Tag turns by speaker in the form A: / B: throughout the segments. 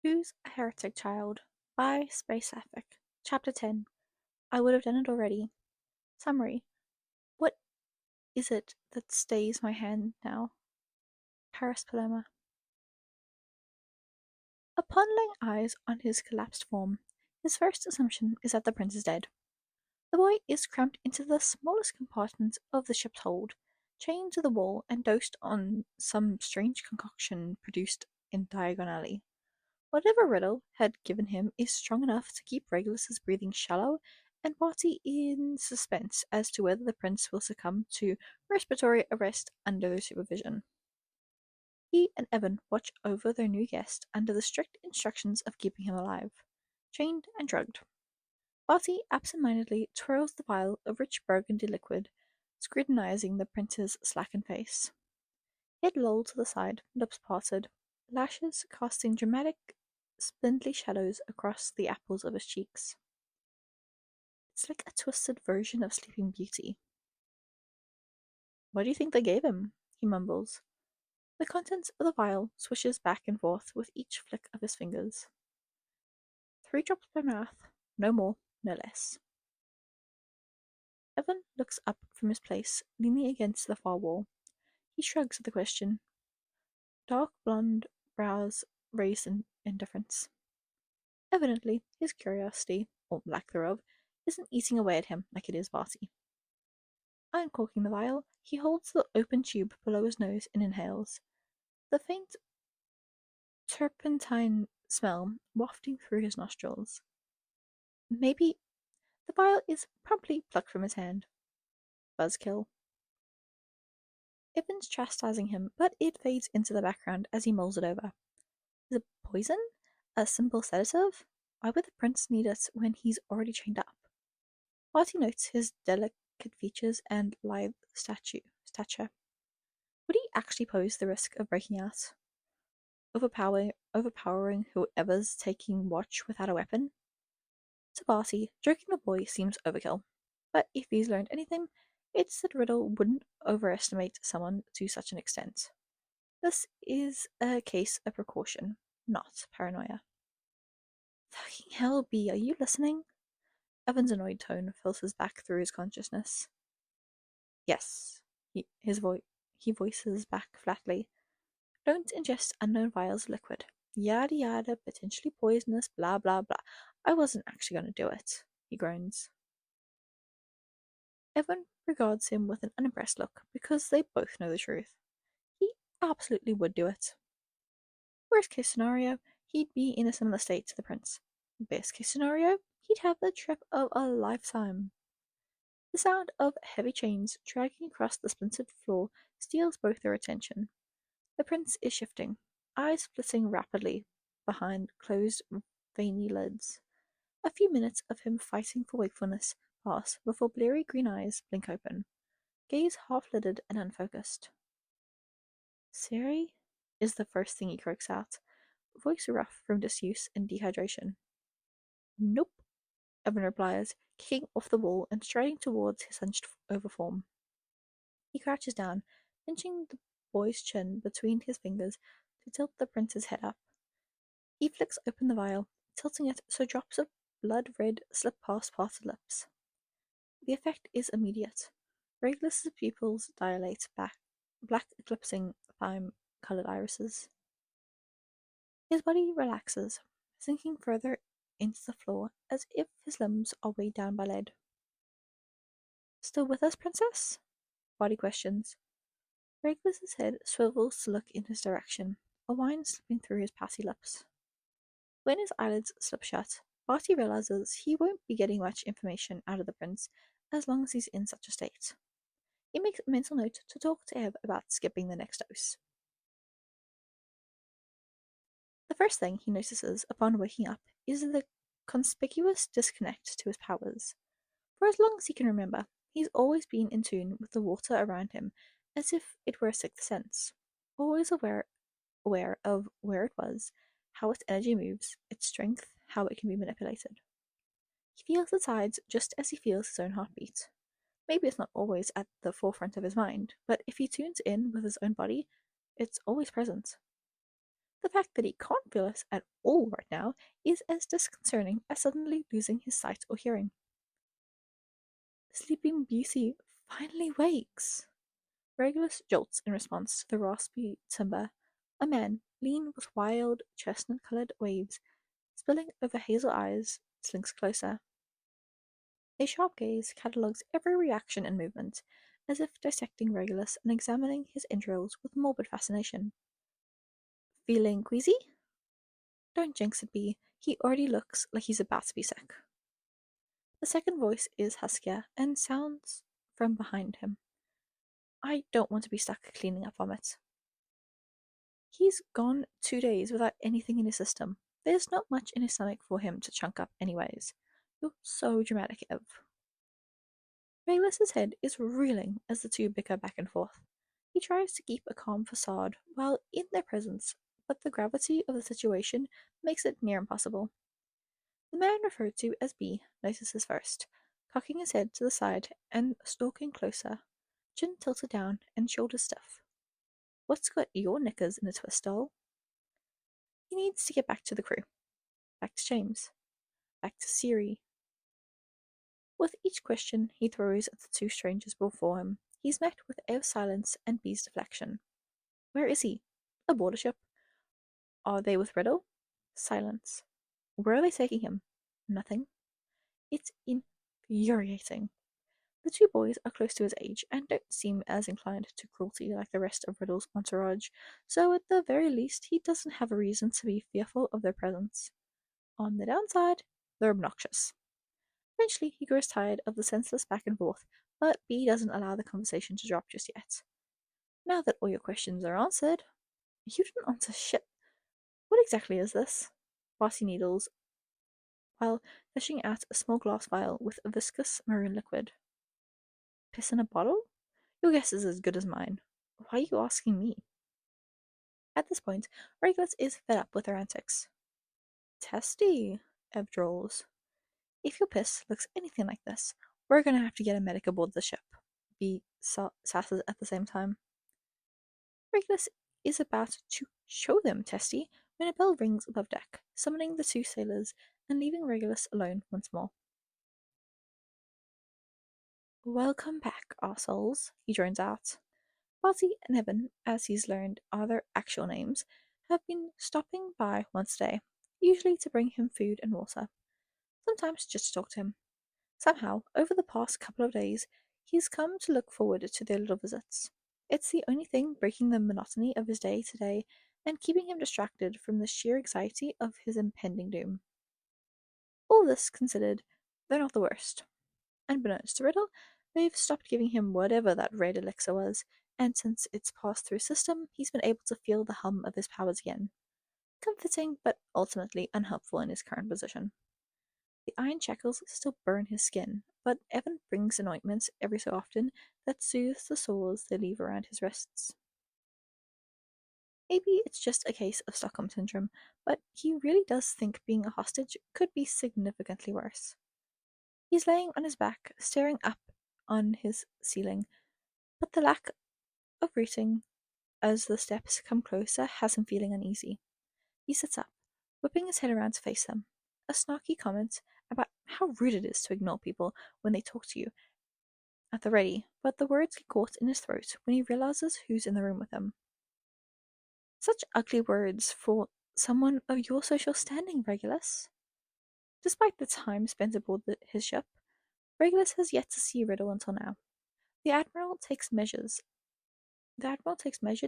A: Who's a Heretic Child? By spacesapph1c. Chapter 10. I would have done it already. Summary. What is it that stays my hand now? Paris Paloma. Upon laying eyes on his collapsed form, his first assumption is that the prince is dead. The boy is cramped into the smallest compartment of the ship's hold, chained to the wall and dosed on some strange concoction produced in Diagon Alley. Whatever riddle had given him is strong enough to keep Regulus's breathing shallow and Barty in suspense as to whether the prince will succumb to respiratory arrest under their supervision. He and Evan watch over their new guest under the strict instructions of keeping him alive, chained and drugged. Barty absent-mindedly twirls the vial of rich burgundy liquid, scrutinizing the prince's slackened face. Head lolled to the side, lips parted, lashes casting dramatic, spindly shadows across the apples of his cheeks. It's like a twisted version of Sleeping Beauty. What do you think they gave him? He mumbles. The contents of the vial swishes back and forth with each flick of his fingers. 3 drops per mouth, no more, no less. Evan looks up from his place, leaning against the far wall. He shrugs at the question. Dark blonde brows raised in indifference. Evidently, his curiosity, or lack thereof, isn't eating away at him like it is Barty. Uncorking the vial, he holds the open tube below his nose and inhales, the faint turpentine smell wafting through his nostrils. Maybe the vial is promptly plucked from his hand. Buzzkill. Evan's chastising him, but it fades into the background as he mulls it over. Is it poison? A simple sedative? Why would the prince need it when he's already chained up? Barty notes his delicate features and lithe stature. Would he actually pose the risk of breaking out? Overpowering whoever's taking watch without a weapon? To Barty, joking the boy seems overkill. But if he's learned anything, it's that Riddle wouldn't overestimate someone to such an extent. This is a case of precaution, not paranoia. Fucking hell, B, are you listening? Evan's annoyed tone filters back through his consciousness. Yes, he voices back flatly. Don't ingest unknown vials of liquid. Yada yada, potentially poisonous, blah blah blah. I wasn't actually going to do it, he groans. Evan regards him with an unimpressed look because they both know the truth. He absolutely would do it. Worst case scenario, he'd be in a similar state to the prince. Best case scenario, he'd have the trip of a lifetime. The sound of heavy chains dragging across the splintered floor steals both their attention. The prince is shifting, eyes flitting rapidly behind closed, veiny lids. A few minutes of him fighting for wakefulness pass before bleary green eyes blink open, gaze half-lidded and unfocused. Siri? Is the first thing he croaks out, voice rough from disuse and dehydration. Nope, Evan replies, kicking off the wall and striding towards his hunched over form. He crouches down, pinching the boy's chin between his fingers to tilt the prince's head up. He flicks open the vial, tilting it so drops of blood-red slip past parted lips. The effect is immediate. Regulus's pupils dilate back, black eclipsing thyme-colored irises. His body relaxes, sinking further into the floor as if his limbs are weighed down by lead. Still with us, princess? Barty questions. Regulus's head swivels to look in his direction, a whine slipping through his passy lips. When his eyelids slip shut, Barty realizes he won't be getting much information out of the prince as long as he's in such a state. He makes a mental note to talk to Ev about skipping the next dose. The first thing he notices upon waking up is the conspicuous disconnect to his powers. For as long as he can remember, he's always been in tune with the water around him as if it were a sixth sense, always aware of where it was, how its energy moves, its strength, how it can be manipulated. He feels the tides just as he feels his own heartbeat. Maybe it's not always at the forefront of his mind, but if he tunes in with his own body, it's always present. The fact that he can't feel us at all right now is as disconcerting as suddenly losing his sight or hearing. Sleeping Beauty finally wakes. Regulus jolts in response to the raspy timber. A man, lean with wild, chestnut-colored waves spilling over hazel eyes, slinks closer. A sharp gaze catalogues every reaction and movement, as if dissecting Regulus and examining his entrails with morbid fascination. Feeling queasy? Don't jinx it, Bee. He already looks like he's about to be sick. The second voice is huskier and sounds from behind him. I don't want to be stuck cleaning up vomit. He's gone 2 days without anything in his system. There's not much in his stomach for him to chunk up, anyways. You're so dramatic, Ev. Regulus's head is reeling as the two bicker back and forth. He tries to keep a calm facade while in their presence, but the gravity of the situation makes it near impossible. The man referred to as B notices first, cocking his head to the side and stalking closer, chin tilted down and shoulders stiff. What's got your knickers in a twist, doll? He needs to get back to the crew, back to James, back to Siri. With each question he throws at the two strangers before him, he's met with Ev's silence and B's deflection. Where is he? Aboard a ship. Are they with Riddle? Silence. Where are they taking him? Nothing. It's infuriating. The two boys are close to his age and don't seem as inclined to cruelty like the rest of Riddle's entourage, so at the very least he doesn't have a reason to be fearful of their presence. On the downside, they're obnoxious. Eventually he grows tired of the senseless back and forth, but B doesn't allow the conversation to drop just yet. Now that all your questions are answered, you didn't answer shit. What exactly is this? Bossy needles, while fishing out a small glass vial with a viscous maroon liquid. Piss in a bottle? Your guess is as good as mine. Why are you asking me? At this point, Regulus is fed up with her antics. Testy, Ev drawls. If your piss looks anything like this, we're gonna have to get a medic aboard the ship. B sasses at the same time. Regulus is about to show them Testy when a bell rings above deck, summoning the two sailors and leaving Regulus alone once more. Welcome back, arseholes, he drones out. Fuzzy and Evan, as he's learned are their actual names, have been stopping by once a day, usually to bring him food and water, sometimes just to talk to him. Somehow, over the past couple of days, he's come to look forward to their little visits. It's the only thing breaking the monotony of his day to day and keeping him distracted from the sheer anxiety of his impending doom. All this considered, they're not the worst. Unbeknownst to Riddle, they've stopped giving him whatever that red elixir was, and since it's passed through his system, he's been able to feel the hum of his powers again. Comforting, but ultimately unhelpful in his current position. The iron shackles still burn his skin, but Evan brings an ointment every so often that soothes the sores they leave around his wrists. Maybe it's just a case of Stockholm Syndrome, but he really does think being a hostage could be significantly worse. He's laying on his back, staring up on his ceiling, but the lack of greeting as the steps come closer has him feeling uneasy. He sits up, whipping his head around to face them. A snarky comment about how rude it is to ignore people when they talk to you at the ready, but the words get caught in his throat when he realizes who's in the room with him. Such ugly words for someone of your social standing, Regulus. Despite the time spent aboard his ship, Regulus has yet to see Riddle until now. The Admiral takes measured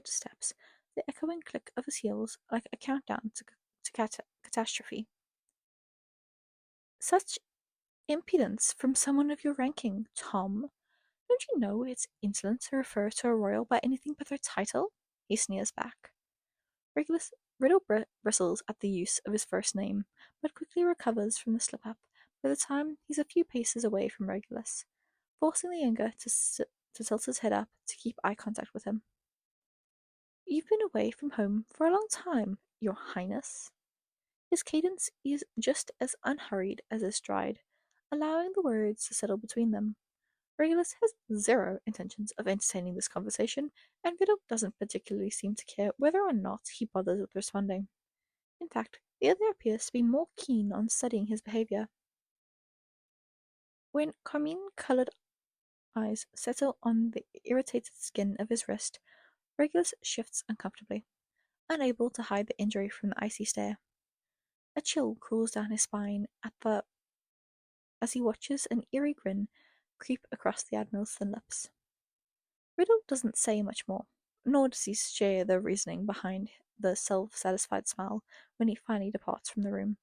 A: steps, the echoing click of his heels like a countdown to catastrophe. Such impudence from someone of your ranking, Tom. Don't you know it's insolent to refer to a royal by anything but their title? He sneers back. Riddle bristles at the use of his first name, but quickly recovers from the slip-up by the time he's a few paces away from Regulus, forcing the younger to tilt his head up to keep eye contact with him. You've been away from home for a long time, Your Highness. His cadence is just as unhurried as his stride, allowing the words to settle between them. Regulus has zero intentions of entertaining this conversation, and Riddle doesn't particularly seem to care whether or not he bothers with responding. In fact, the other appears to be more keen on studying his behavior. When carmine-colored eyes settle on the irritated skin of his wrist, Regulus shifts uncomfortably, unable to hide the injury from the icy stare. A chill crawls down his spine as he watches an eerie grin creep across the Admiral's thin lips. Riddle doesn't say much more, nor does he share the reasoning behind the self-satisfied smile when he finally departs from the room.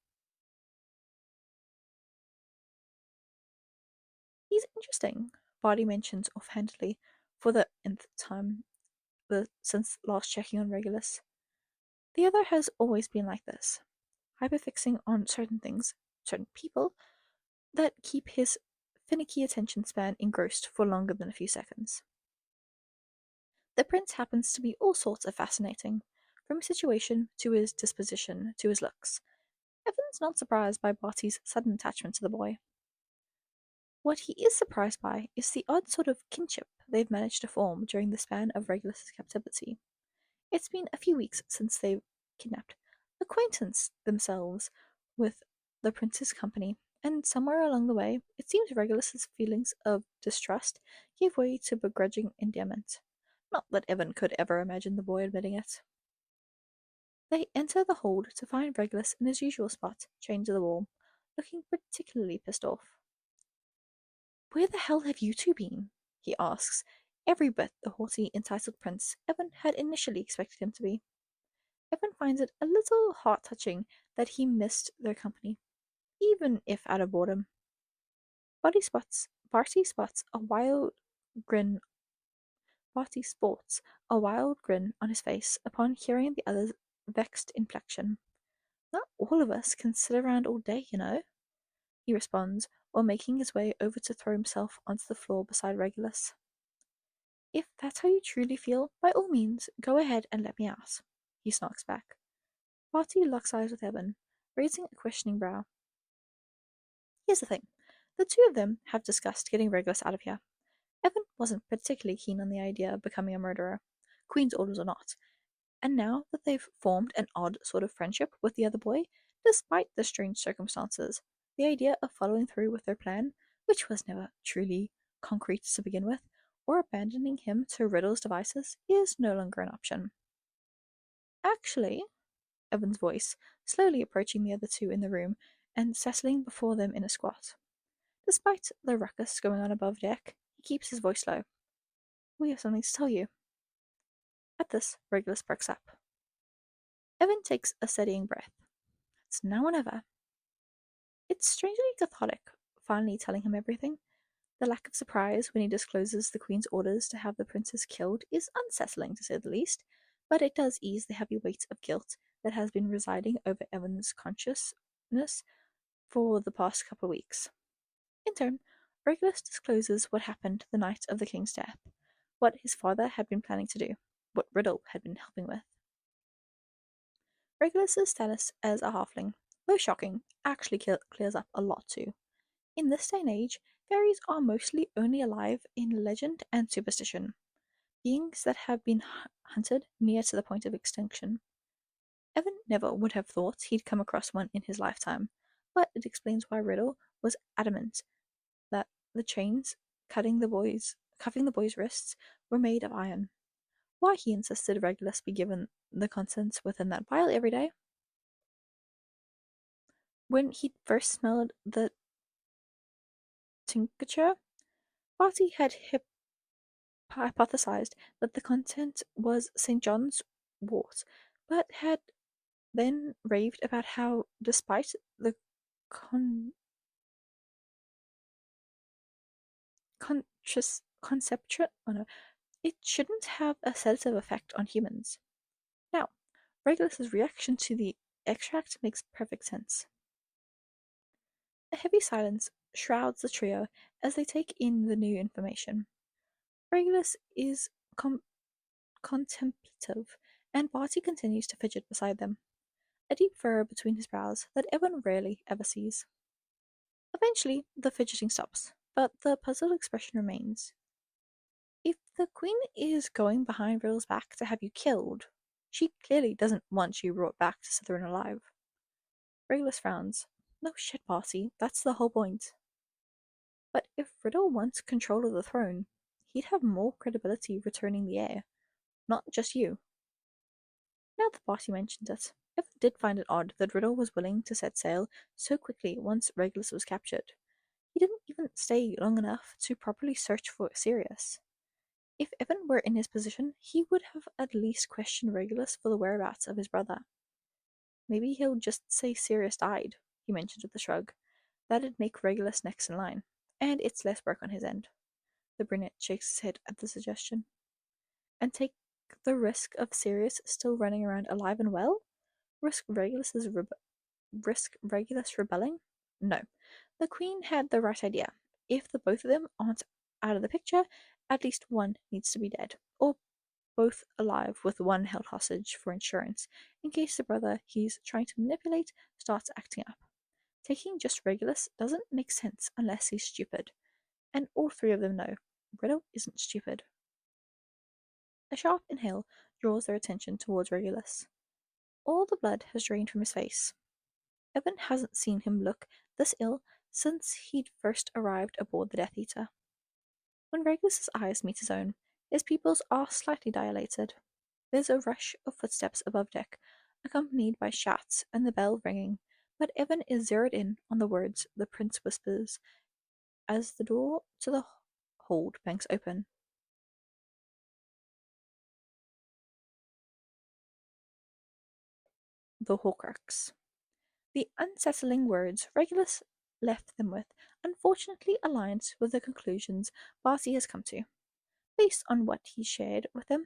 A: He's interesting, Barty mentions offhandedly for the nth time since last checking on Regulus. The other has always been like this, hyperfixing on certain things, certain people, that keep his finicky attention span engrossed for longer than a few seconds. The prince happens to be all sorts of fascinating, from his situation to his disposition to his looks. Evan's not surprised by Barty's sudden attachment to the boy. What he is surprised by is the odd sort of kinship they've managed to form during the span of Regulus's captivity. It's been a few weeks since they've acquaintanced themselves with the prince's company, and somewhere along the way, it seems Regulus's feelings of distrust gave way to begrudging endearment. Not that Evan could ever imagine the boy admitting it. They enter the hold to find Regulus in his usual spot, chained to the wall, looking particularly pissed off. "Where the hell have you two been?" he asks, every bit the haughty, entitled prince Evan had initially expected him to be. Evan finds it a little heart-touching that he missed their company, even if out of boredom. Barty spots a wild grin on his face upon hearing the other's vexed inflection. "Not all of us can sit around all day, you know," he responds, while making his way over to throw himself onto the floor beside Regulus. "If that's how you truly feel, by all means, go ahead and let me out," he snarks back. Barty locks eyes with Evan, raising a questioning brow. Here's the thing. The two of them have discussed getting Regulus out of here. Evan wasn't particularly keen on the idea of becoming a murderer, Queen's orders or not, and now that they've formed an odd sort of friendship with the other boy, despite the strange circumstances, the idea of following through with their plan, which was never truly concrete to begin with, or abandoning him to Riddle's devices, is no longer an option. "Actually," Evan's voice, slowly approaching the other two in the room and settling before them in a squat. Despite the ruckus going on above deck, he keeps his voice low. "We have something to tell you." At this, Regulus perks up. Evan takes a steadying breath. It's now or never. It's strangely cathartic, finally telling him everything. The lack of surprise when he discloses the Queen's orders to have the princess killed is unsettling, to say the least, but it does ease the heavy weight of guilt that has been residing over Evan's consciousness for the past couple of weeks. In turn, Regulus discloses what happened the night of the king's death, what his father had been planning to do, what Riddle had been helping with. Regulus's status as a halfling, though shocking, actually clears up a lot too. In this day and age, fairies are mostly only alive in legend and superstition, beings that have been hunted near to the point of extinction. Evan never would have thought he'd come across one in his lifetime, but it explains why Riddle was adamant that the chains cuffing the boy's wrists were made of iron, why he insisted Regulus be given the contents within that vial every day. When he first smelled the tincture, Barty had hypothesized that the content was St. John's wort, but had then raved about how, despite the conception, it shouldn't have a sedative effect on humans. Now, Regulus's reaction to the extract makes perfect sense. A heavy silence shrouds the trio as they take in the new information. Regulus is contemplative, and Barty continues to fidget beside them, a deep furrow between his brows that Evan rarely ever sees. Eventually, the fidgeting stops, but the puzzled expression remains. If the Queen is going behind Riddle's back to have you killed, she clearly doesn't want you brought back to Slytherin alive. Regulus frowns. No shit, Barty, that's the whole point. But if Riddle wants control of the throne, he'd have more credibility returning the heir, not just you. Now that Barty mentions it, Evan did find it odd that Riddle was willing to set sail so quickly once Regulus was captured. He didn't even stay long enough to properly search for Sirius. If Evan were in his position, he would have at least questioned Regulus for the whereabouts of his brother. Maybe he'll just say Sirius died, he mentioned with a shrug. That'd make Regulus next in line, and it's less work on his end. The brunette shakes his head at the suggestion. And take the risk of Sirius still running around alive and well? Risk Regulus rebelling? No. The Queen had the right idea. If the both of them aren't out of the picture, at least one needs to be dead, or both alive with one held hostage for insurance, in case the brother he's trying to manipulate starts acting up. Taking just Regulus doesn't make sense unless he's stupid, and all three of them know Riddle isn't stupid. A sharp inhale draws their attention towards Regulus. All the blood has drained from his face. Evan hasn't seen him look this ill since he'd first arrived aboard the Death Eater. When Regulus's eyes meet his own, his pupils are slightly dilated. There's a rush of footsteps above deck, accompanied by shouts and the bell ringing, but Evan is zeroed in on the words the prince whispers as the door to the hold banks open. The Horcrux. The unsettling words Regulus left them with unfortunately aligns with the conclusions Barty has come to. Based on what he shared with them,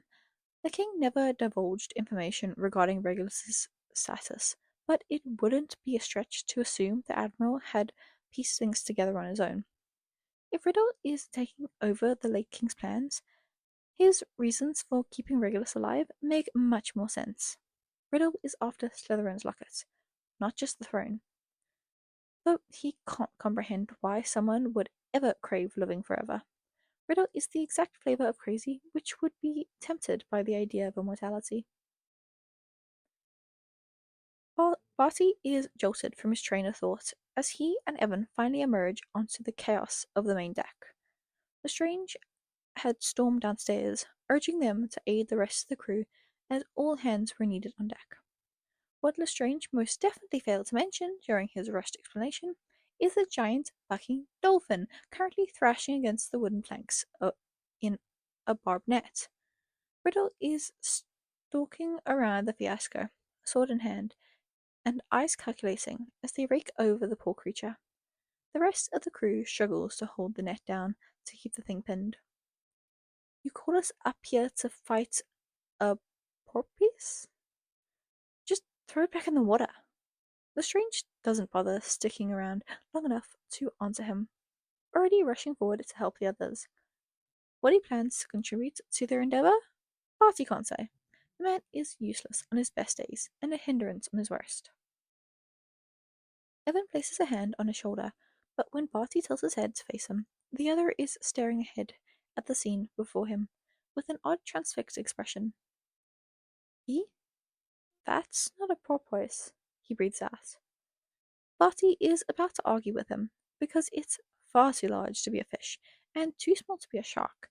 A: the king never divulged information regarding Regulus's status, but it wouldn't be a stretch to assume the admiral had pieced things together on his own. If Riddle is taking over the late king's plans, his reasons for keeping Regulus alive make much more sense. Riddle is after Slytherin's locket, not just the throne. Though he can't comprehend why someone would ever crave living forever. Riddle is the exact flavour of crazy which would be tempted by the idea of immortality. Barty is jolted from his train of thought as he and Evan finally emerge onto the chaos of the main deck. Lestrange had stormed downstairs, urging them to aid the rest of the crew as all hands were needed on deck. What Lestrange most definitely failed to mention during his rushed explanation is the giant bucking dolphin currently thrashing against the wooden planks in a barbed net. Riddle is stalking around the fiasco, sword in hand, and eyes calculating as they rake over the poor creature. The rest of the crew struggles to hold the net down to keep the thing pinned. You call us up here to fight a porpoise? Just throw it back in the water. Lestrange doesn't bother sticking around long enough to answer him, already rushing forward to help the others. What he plans to contribute to their endeavour? Barty can't say. The man is useless on his best days and a hindrance on his worst. Evan places a hand on his shoulder, but when Barty tilts his head to face him, the other is staring ahead at the scene before him with an odd transfixed expression. He? That's not a porpoise, he breathes out. Barty is about to argue with him, because it's far too large to be a fish and too small to be a shark,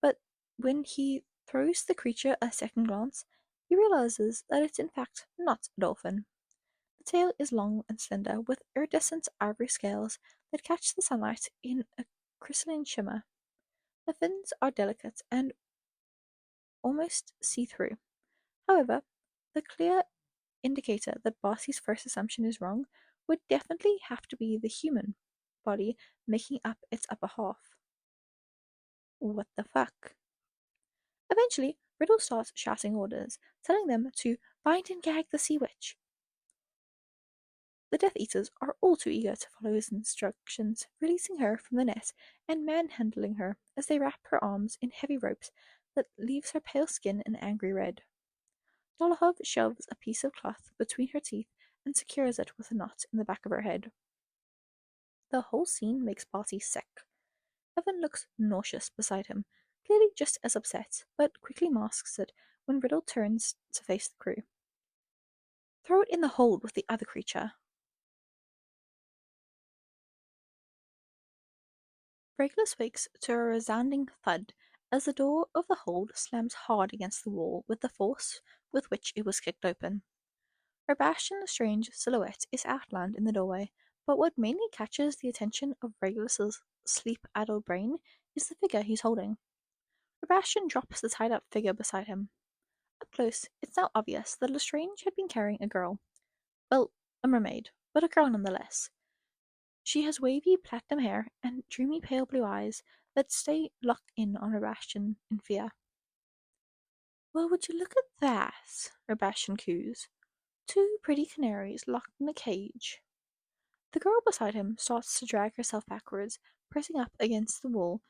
A: but when he throws the creature a second glance, he realizes that it's in fact not a dolphin. The tail is long and slender, with iridescent ivory scales that catch the sunlight in a crystalline shimmer. The fins are delicate and almost see-through. However, the clear indicator that Barty's first assumption is wrong would definitely have to be the human body making up its upper half. What the fuck? Eventually, Riddle starts shouting orders, telling them to bind and gag the sea witch. The Death Eaters are all too eager to follow his instructions, releasing her from the net and manhandling her as they wrap her arms in heavy ropes that leaves her pale skin an angry red. Dolohov shoves a piece of cloth between her teeth and secures it with a knot in the back of her head. The whole scene makes Barty sick. Evan looks nauseous beside him, clearly just as upset, but quickly masks it when Riddle turns to face the crew. Throw it in the hold with the other creature. Regulus wakes to a resounding thud as the door of the hold slams hard against the wall with the force with which it was kicked open. Sebastian's strange silhouette is outlined in the doorway, but what mainly catches the attention of Regulus's sleep-addled brain is the figure he's holding. Sebastian drops the tied-up figure beside him. Up close, it's now obvious that Lestrange had been carrying a girl. Well, a mermaid, but a girl nonetheless. She has wavy platinum hair and dreamy pale blue eyes that stay locked in on Sebastian in fear. Well, would you look at that? Sebastian coos. Two pretty canaries locked in a cage. The girl beside him starts to drag herself backwards, pressing up against the wall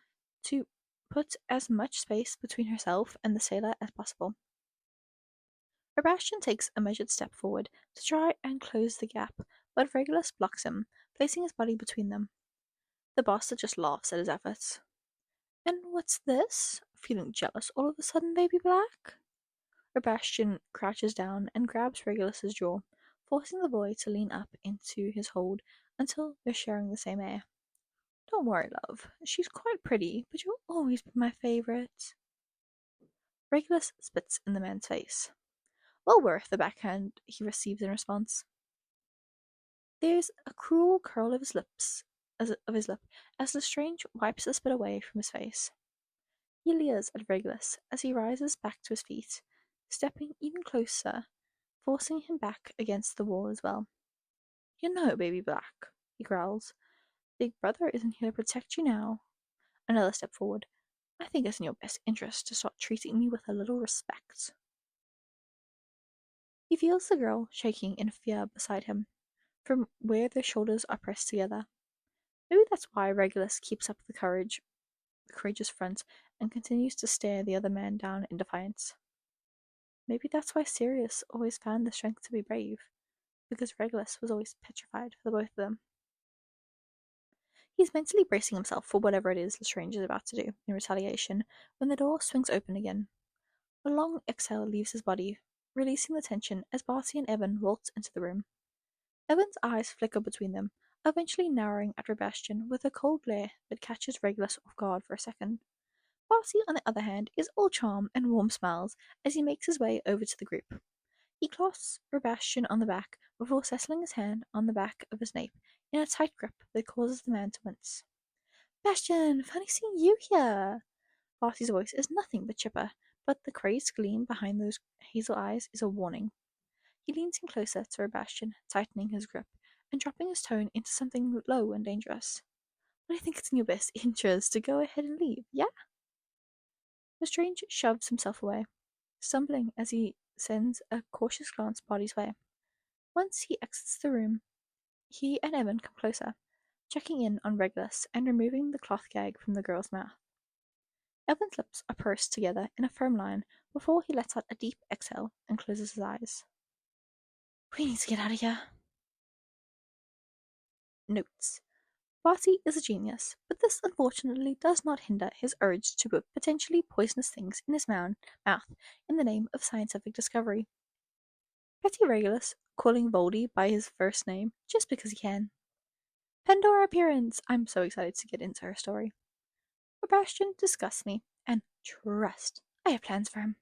A: to put as much space between herself and the sailor as possible. Sebastian takes a measured step forward to try and close the gap, but Regulus blocks him, placing his body between them. The bastard just laughs at his efforts. And what's this? Feeling jealous all of a sudden, baby black? Sebastian crouches down and grabs Regulus's jaw, forcing the boy to lean up into his hold until they're sharing the same air. Don't worry, love. She's quite pretty, but you'll always be my favourite. Regulus spits in the man's face. Well worth the backhand he receives in response. There's a cruel curl of his lip as Lestrange wipes the spit away from his face. He leers at Regulus as he rises back to his feet, stepping even closer, forcing him back against the wall as well. You know, baby black, he growls. Big brother isn't here to protect you now. Another step forward. I think it's in your best interest to start treating me with a little respect. He feels the girl shaking in fear beside him, from where their shoulders are pressed together. Maybe that's why Regulus keeps up the courageous front, and continues to stare the other man down in defiance. Maybe that's why Sirius always found the strength to be brave, because Regulus was always petrified for the both of them. He's mentally bracing himself for whatever it is Lestrange is about to do in retaliation when the door swings open again. A long exhale leaves his body, releasing the tension as Barty and Evan waltz into the room. Evan's eyes flicker between them, eventually narrowing at Sebastian with a cold glare that catches Regulus off guard for a second. Barty, on the other hand, is all charm and warm smiles as he makes his way over to the group. He clasps Sebastian on the back before settling his hand on the back of his nape in a tight grip that causes the man to wince. Sebastian, funny seeing you here! Barty's voice is nothing but chipper, but the crazed gleam behind those hazel eyes is a warning. He leans in closer to Sebastian, tightening his grip, and dropping his tone into something low and dangerous. But I think it's in your best interest to go ahead and leave, yeah? Lestrange shoves himself away, stumbling as he sends a cautious glance Barty's way. Once he exits the room, he and Evan come closer, checking in on Regulus and removing the cloth gag from the girl's mouth. Evan's lips are pursed together in a firm line before he lets out a deep exhale and closes his eyes. We need to get out of here. Notes. Barty is a genius, but this unfortunately does not hinder his urge to put potentially poisonous things in his mouth in the name of scientific discovery. Petty Regulus calling Voldy by his first name just because he can. Pandora appearance! I'm so excited to get into her story. Sebastian disgusts me, and trust, I have plans for him.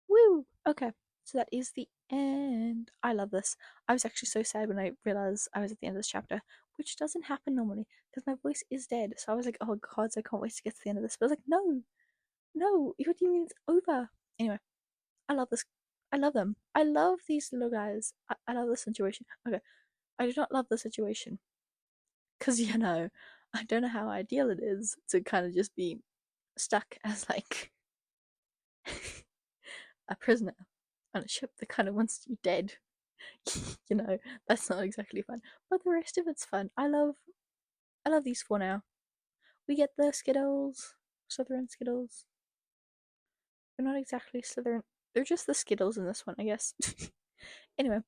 A: Woo! Okay, so that is the end. I love this. I was actually so sad when I realized I was at the end of this chapter, which doesn't happen normally because my voice is dead. So I was like, oh god, I can't wait to get to the end of this. But I was like, no, what do you mean it's over? Anyway, I love this. I love them. I love these little guys. I love the situation. Okay, I do not love the situation because I don't know how ideal it is to kind of just be stuck as like a prisoner on a ship that kind of wants you dead. That's not exactly fun. But the rest of it's fun. I love these four now. We get the Skittles, Slytherin Skittles. They're not exactly Slytherin. They're just the Skittles in this one, I guess. Anyway,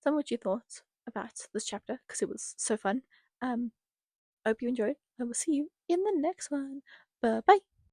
A: tell me what you thought about this chapter because it was so fun. I hope you enjoyed. I will see you in the next one. Bye bye.